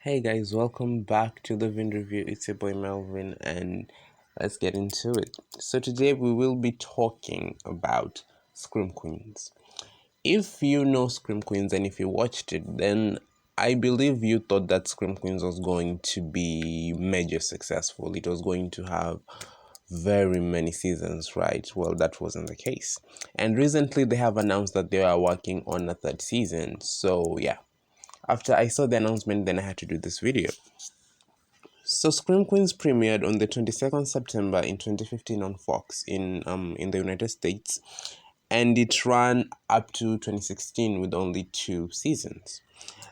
Hey guys, welcome back to the Vin Review. It's your boy Melvin, and let's get into it. So, today we will be talking about Scream Queens. If you know Scream Queens and if you watched it, then I believe you thought that Scream Queens was going to be major successful. It was going to have very many seasons, right? Well, that wasn't the case. And recently they have announced that they are working on a third season. So, yeah. After I saw the announcement, then I had to do this video. So Scream Queens premiered on the 22nd September in 2015 on Fox in the United States, and it ran up to 2016 with only 2 seasons.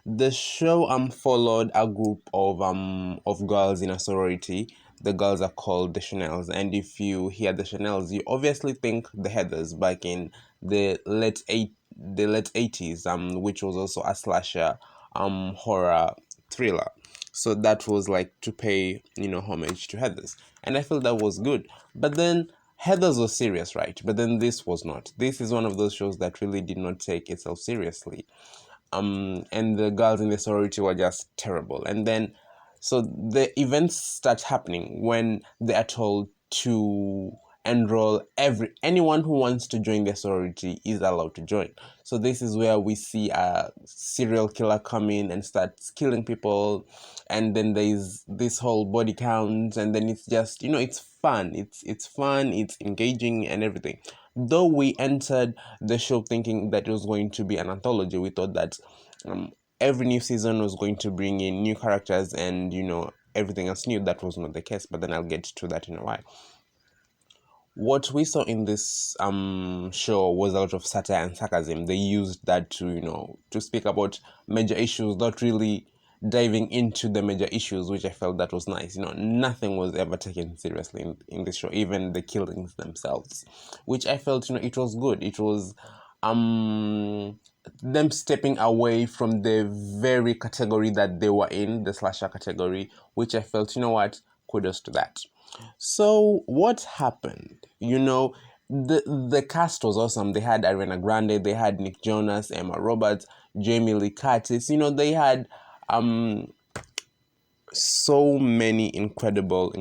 The show followed a group of girls in a sorority. The girls are called the Chanels, and if you hear the Chanels, you obviously think the Heathers back in the late 80s, which was also a slasher horror thriller. So that was like to pay homage to Heathers, and I felt that was good. But then Heathers was serious, right? But then this was not. This is one of those shows that really did not take itself seriously, and the girls in the sorority were just terrible. And then so the events start happening when they are told to enroll anyone who wants to join the sorority is allowed to join. So this is where we see a serial killer come in and starts killing people, and then there's this whole body count, and then it's just it's fun, it's fun, it's engaging and everything. Though we entered the show thinking that it was going to be an anthology, we thought that every new season was going to bring in new characters and everything else new. That was not the case, but then I'll get to that in a while. What we saw in this show was a lot of satire and sarcasm. They used that to to speak about major issues, not really diving into the major issues, which I felt that was nice. Nothing was ever taken seriously in this show, even the killings themselves, which I felt it was good. It was them stepping away from the very category that they were in, the slasher category, which I felt, what, kudos to that. So what happened? The cast was awesome. They had Ariana Grande, they had Nick Jonas, Emma Roberts, Jamie Lee Curtis. They had so many incredible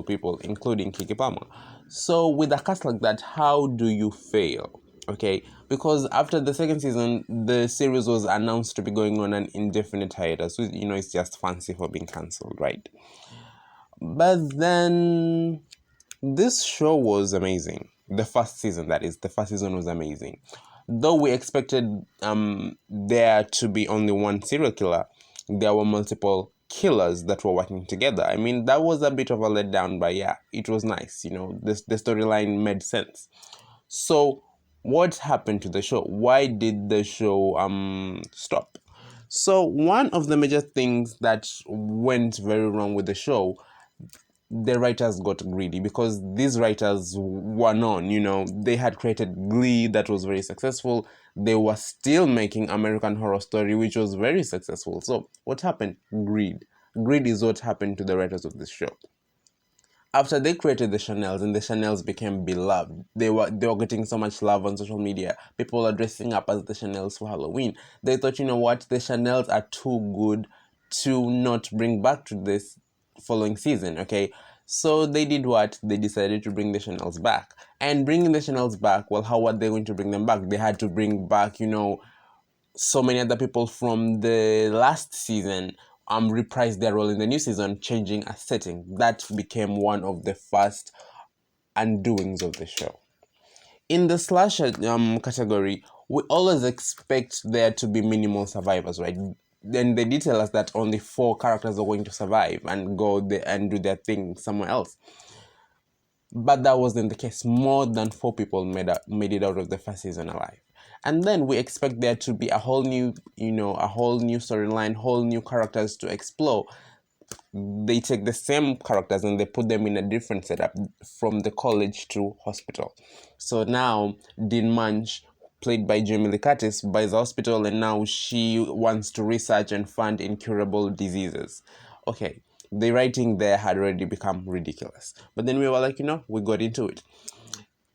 people, including Kiki Palmer. So with a cast like that, how do you fail? Okay, because after the second season, the series was announced to be going on an indefinite hiatus. So, it's just fancy for being cancelled, right? But then this show was amazing. The first season, that is, the first season was amazing. Though we expected there to be only one serial killer, there were multiple killers that were working together. I mean, that was a bit of a letdown, but yeah, it was nice. The storyline made sense. So, what happened to the show? Why did the show stop? So, one of the major things that went very wrong with the show, the writers got greedy, because these writers were known, they had created Glee that was very successful. They were still making American Horror Story, which was very successful. So what happened? Greed is what happened to the writers of this show. After they created the Chanels, and the Chanels became beloved, they were getting so much love on social media. People are dressing up as the Chanels for Halloween. They thought, what, the Chanels are too good to not bring back to this following season. Okay, so they did what? They decided to bring the Chanels back. And bringing the Chanels back, well, how were they going to bring them back? They had to bring back, so many other people from the last season reprised their role in the new season, changing a setting. That became one of the first undoings of the show. In the slasher category, we always expect there to be minimal survivors, right? Then they did tell us that only 4 characters are going to survive and go there and do their thing somewhere else. But that wasn't the case. More than 4 people made it out of the first season alive. And then we expect there to be a whole new storyline, whole new characters to explore. They take the same characters and they put them in a different setup, from the college to hospital. So now Dean Munch, played by Jamie Lee Curtis, buys a hospital, and now she wants to research and find incurable diseases. Okay, the writing there had already become ridiculous. But then we were like, we got into it.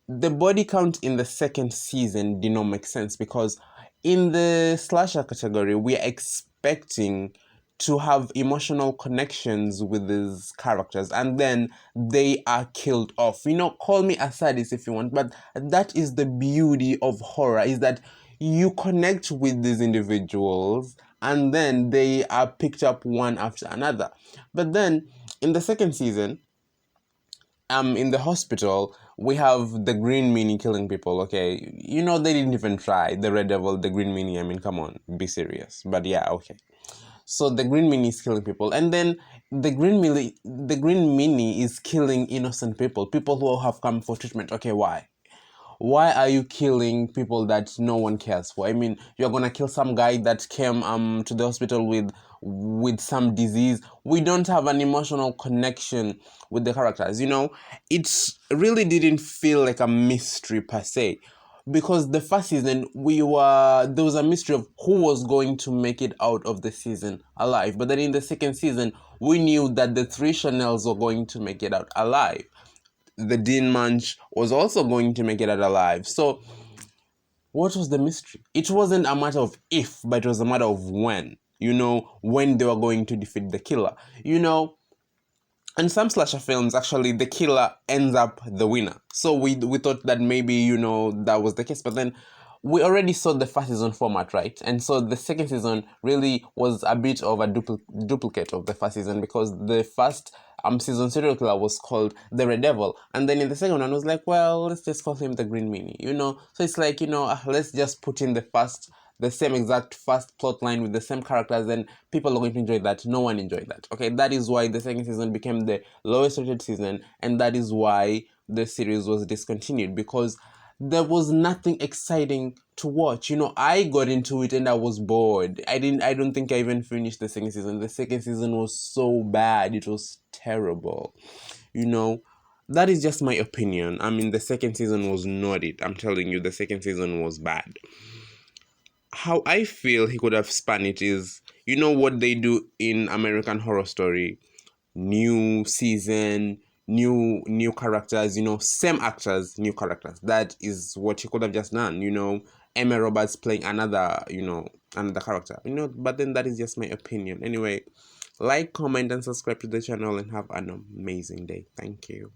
The body count in the second season did not make sense, because in the slasher category, we are expecting to have emotional connections with these characters, and then they are killed off. Call me a sadist if you want, but that is the beauty of horror, is that you connect with these individuals and then they are picked up one after another. But then in the second season, in the hospital, we have the Green Meanie killing people. Okay, they didn't even try. The Red Devil, the Green Meanie. I mean, come on, be serious. But yeah, okay. So the Green Meanie is killing people, and then the Green Meanie is killing innocent people, people who have come for treatment. Okay, why? Why are you killing people that no one cares for? I mean, you're gonna kill some guy that came to the hospital with some disease. We don't have an emotional connection with the characters. It really didn't feel like a mystery per se, because the first season there was a mystery of who was going to make it out of the season alive. But then in the second season, we knew that the three Chanels were going to make it out alive. The Dean Munch was also going to make it out alive. So, what was the mystery? It wasn't a matter of if, but it was a matter of when. When they were going to defeat the killer. And some slasher films, actually, the killer ends up the winner. So we thought that maybe, that was the case. But then we already saw the first season format, right? And so the second season really was a bit of a duplicate of the first season, because the first season serial killer was called the Red Devil. And then in the second one, was like, well, let's just call him the Green Meanie, So it's like, let's just put in the same exact first plot line with the same characters, and people are going to enjoy that. No one enjoyed that. Okay, that is why the second season became the lowest rated season, and that is why the series was discontinued, because there was nothing exciting to watch. I got into it and I was bored. I don't think I even finished the second season. The second season was so bad. It was terrible. You know, that is just my opinion. I mean, the second season was not it. I'm telling you, the second season was bad. How I feel he could have spun it is, what they do in American Horror Story, new season, new characters, same actors, new characters. That is what he could have just done. Emma Roberts playing another character. But then that is just my opinion. Anyway, like, comment, and subscribe to the channel, and have an amazing day. Thank you.